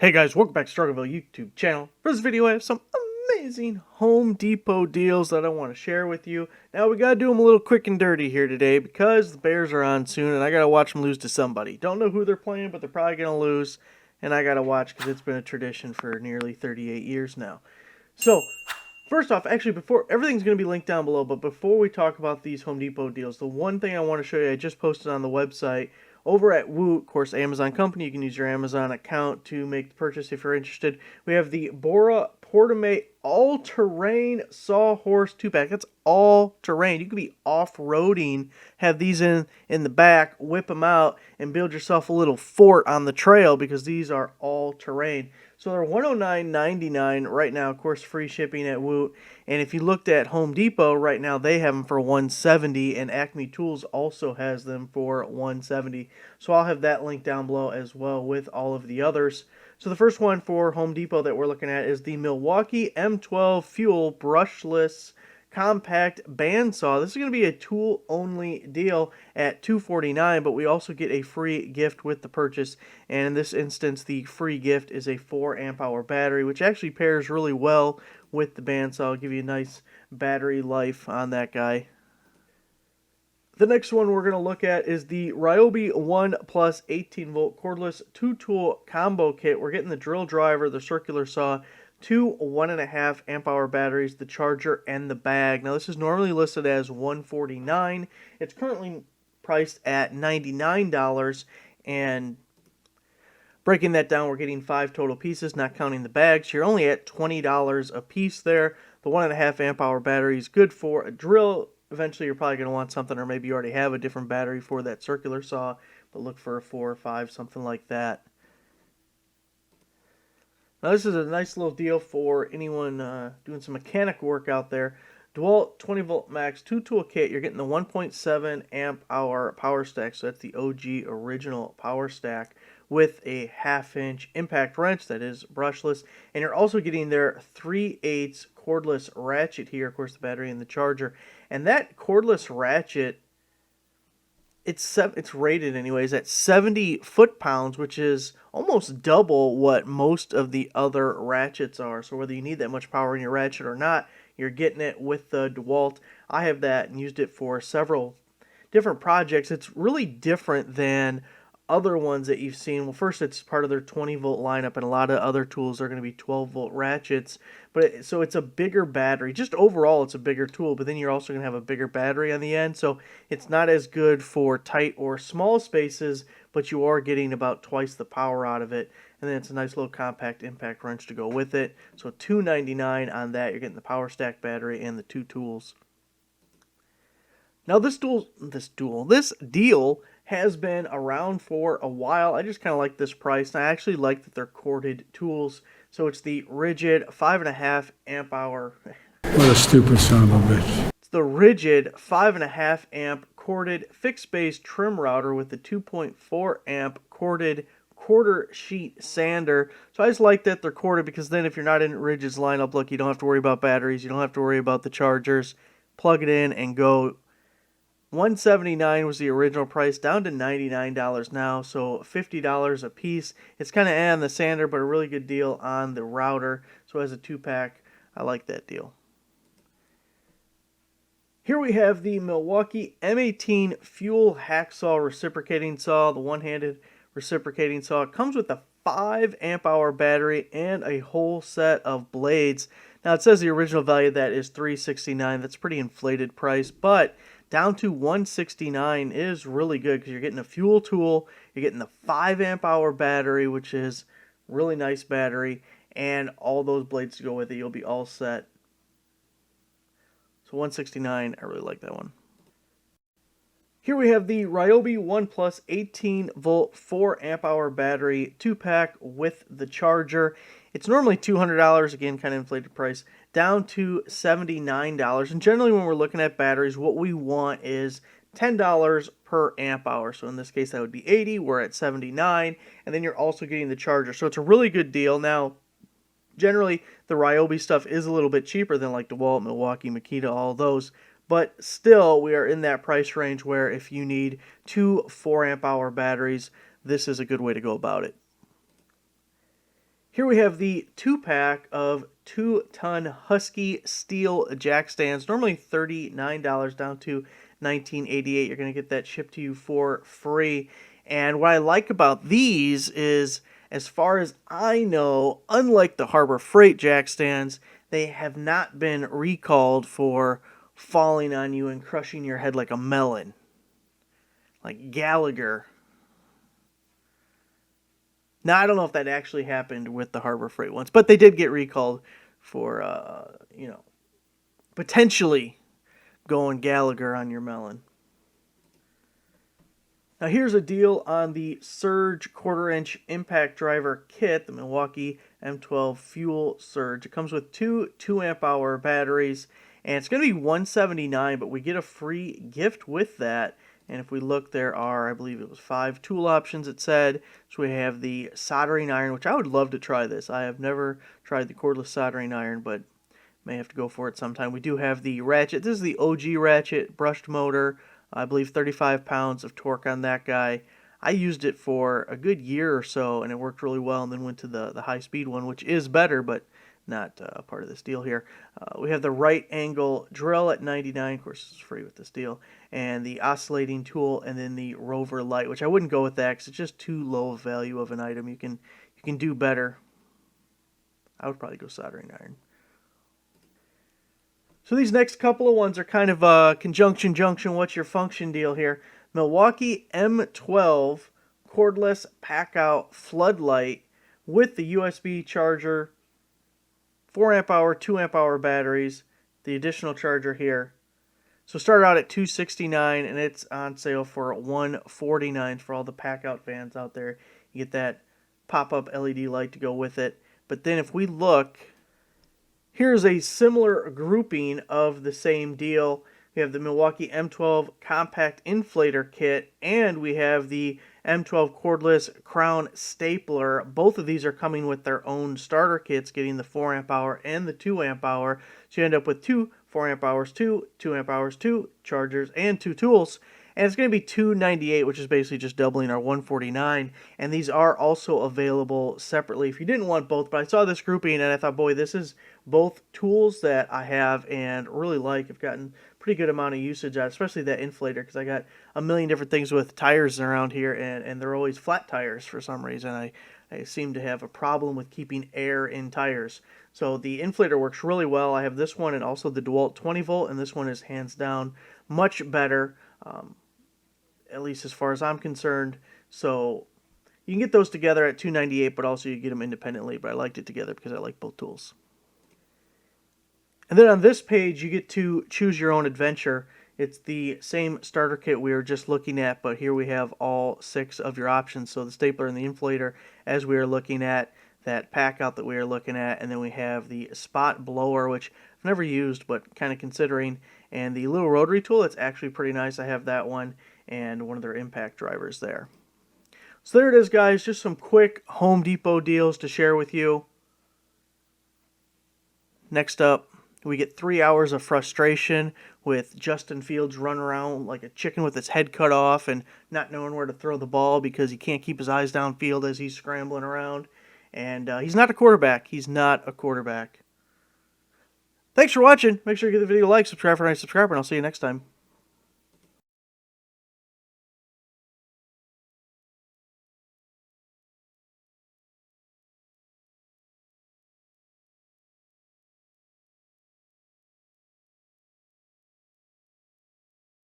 Hey guys, welcome back to Struggleville YouTube channel. For this video I have some amazing Home Depot deals that I want to share with you. Now we gotta do them a little quick and dirty here today because the Bears are on soon and I gotta watch them lose to somebody. Don't know who they're playing, but they're probably gonna lose, and I gotta watch because it's been a tradition for nearly 38 years now. So first off, actually, before everything's going to be linked down below, but before we talk about these Home Depot deals, the one thing I want to show you, I just posted on the website over at Woot, of course, Amazon company. You can use your Amazon account to make the purchase if you're interested. We have the Bora Portamate all-terrain sawhorse 2-pack. That's all-terrain. You could be off-roading, have these in the back, whip them out, and build yourself a little fort on the trail because these are all-terrain. So they're $109.99 right now, of course, free shipping at Woot. And if you looked at Home Depot right now, they have them for $170, and Acme Tools also has them for $170. So I'll have that link down below as well with all of the others. So the first one for Home Depot that we're looking at is the Milwaukee M12 Fuel Brushless Compact Bandsaw. This is going to be a tool-only deal at $249, but we also get a free gift with the purchase. And in this instance, the free gift is a 4 amp hour battery, which actually pairs really well with the bandsaw. I'll give you a nice battery life on that guy. The next one we're going to look at is the Ryobi 1 Plus 18 volt cordless 2-tool combo kit. We're getting the drill driver, the circular saw, two 1.5 amp hour batteries, the charger, and the bag. Now this is normally listed as $149. It's currently priced at $99, and breaking that down, we're getting 5 total pieces, not counting the bags. You're only at $20 a piece there. The 1.5 amp hour battery is good for a drill. Eventually you're probably going to want something, or maybe you already have a different battery for that circular saw, but look for a 4 or 5, something like that. Now this is a nice little deal for anyone doing some mechanic work out there. DeWalt 20 volt max 2-tool kit. You're getting the 1.7 amp hour power stack, so that's the OG original power stack, with a 1/2-inch impact wrench that is brushless, and you're also getting their 3/8 cordless ratchet here, of course the battery and the charger. And that cordless ratchet, it's rated anyways at 70 foot-pounds, which is almost double what most of the other ratchets are. So whether you need that much power in your ratchet or not, you're getting it with the DeWalt. I have that and used it for several different projects. It's really different than other ones that you've seen. Well, first, it's part of their 20 volt lineup, and a lot of other tools are going to be 12 volt ratchets. But so it's a bigger battery. Just overall, it's a bigger tool, but then you're also going to have a bigger battery on the end. So it's not as good for tight or small spaces, but you are getting about twice the power out of it. And then it's a nice little compact impact wrench to go with it. So $299 on that. You're getting the power stack battery and the 2 tools. Now this deal has been around for a while. I just kind of like this price. And I actually like that they're corded tools. So it's the Rigid 5.5 amp hour. What a stupid son of a bitch. It's the Rigid 5.5 amp corded fixed base trim router with the 2.4 amp corded quarter sheet sander. So I just like that they're corded because then if you're not in Rigid's lineup, look, you don't have to worry about batteries. You don't have to worry about the chargers. Plug it in and go. $179 was the original price, down to $99 now, so $50 a piece. It's kind of on the sander, but a really good deal on the router. So as a 2-pack, I like that deal. Here we have the Milwaukee M18 Fuel Hacksaw Reciprocating Saw, the one-handed reciprocating saw. It comes with a 5 amp hour battery and a whole set of blades. Now it says the original value of that is $369. That's a pretty inflated price, but down to $169 is really good because you're getting a fuel tool, you're getting the 5 amp hour battery, which is really nice battery, and all those blades to go with it. You'll be all set. So $169, I really like that one. Here we have the Ryobi 1 Plus 18 volt 4 amp hour battery 2-pack with the charger. It's normally $200, again, kind of inflated price, down to $79. And generally when we're looking at batteries, what we want is $10 per amp hour. So in this case, that would be 80. We're at 79. And then you're also getting the charger. So it's a really good deal. Now, generally, the Ryobi stuff is a little bit cheaper than like DeWalt, Milwaukee, Makita, all those. But still, we are in that price range where if you need 2 4 amp hour batteries, this is a good way to go about it. Here we have the 2-pack of 2-ton Husky steel jack stands, normally $39 down to $19.88. You're going to get that shipped to you for free. And what I like about these is, as far as I know, unlike the Harbor Freight jack stands, they have not been recalled for falling on you and crushing your head like a melon. Like Gallagher. Now, I don't know if that actually happened with the Harbor Freight ones, but they did get recalled for, potentially going Gallagher on your melon. Now, here's a deal on the Surge 1/4-inch impact driver kit, the Milwaukee M12 Fuel Surge. It comes with two 2-amp-hour batteries, and it's going to be $179, but we get a free gift with that. And if we look, there are, I believe it was 5 tool options, it said. So we have the soldering iron, which I would love to try this. I have never tried the cordless soldering iron, but may have to go for it sometime. We do have the ratchet. This is the OG ratchet brushed motor. I believe 35 pounds of torque on that guy. I used it for a good year or so, and it worked really well, and then went to the high-speed one, which is better, but not part of this deal here. We have the right angle drill at $99. Of course, it's free with this deal. And the oscillating tool, and then the rover light, which I wouldn't go with that because it's just too low of value of an item. You can do better. I would probably go soldering iron. So these next couple of ones are kind of a conjunction junction, what's your function deal here. Milwaukee M12 cordless pack-out floodlight with the USB charger, 4-amp-hour, 2-amp-hour batteries, the additional charger here. So start out at $269, and it's on sale for $149 for all the pack-out fans out there. You get that pop-up LED light to go with it. But then if we look, here's a similar grouping of the same deal. We have the Milwaukee M12 Compact Inflator Kit, and we have the M12 Cordless Crown Stapler. Both of these are coming with their own starter kits, getting the 4-amp-hour and the 2-amp-hour. So you end up with 2 4-amp-hours, 2 2-amp-hours, 2 chargers, and 2 tools. And it's going to be $298, which is basically just doubling our $149. And these are also available separately if you didn't want both. But I saw this grouping and I thought, boy, this is both tools that I have and really like. I've gotten pretty good amount of usage out, especially that inflator, because I got a million different things with tires around here, and they're always flat tires for some reason. I seem to have a problem with keeping air in tires. So the inflator works really well. I have this one and also the DeWalt 20 volt, and this one is hands down much better, at least as far as I'm concerned. So you can get those together at $298, but also you get them independently. But I liked it together because I like both tools. And then on this page, you get to choose your own adventure. It's the same starter kit we were just looking at, but here we have all 6 of your options. So the stapler and the inflator, as we are looking at, that pack out that we are looking at, and then we have the spot blower, which I've never used, but kind of considering, and the little rotary tool. It's actually pretty nice. I have that one, and one of their impact drivers there. So there it is, guys. Just some quick Home Depot deals to share with you. Next up, we get 3 hours of frustration with Justin Fields running around like a chicken with its head cut off and not knowing where to throw the ball because he can't keep his eyes downfield as he's scrambling around. And he's not a quarterback. He's not a quarterback. Thanks for watching. Make sure you give the video a like, subscribe for any subscriber, and I'll see you next time.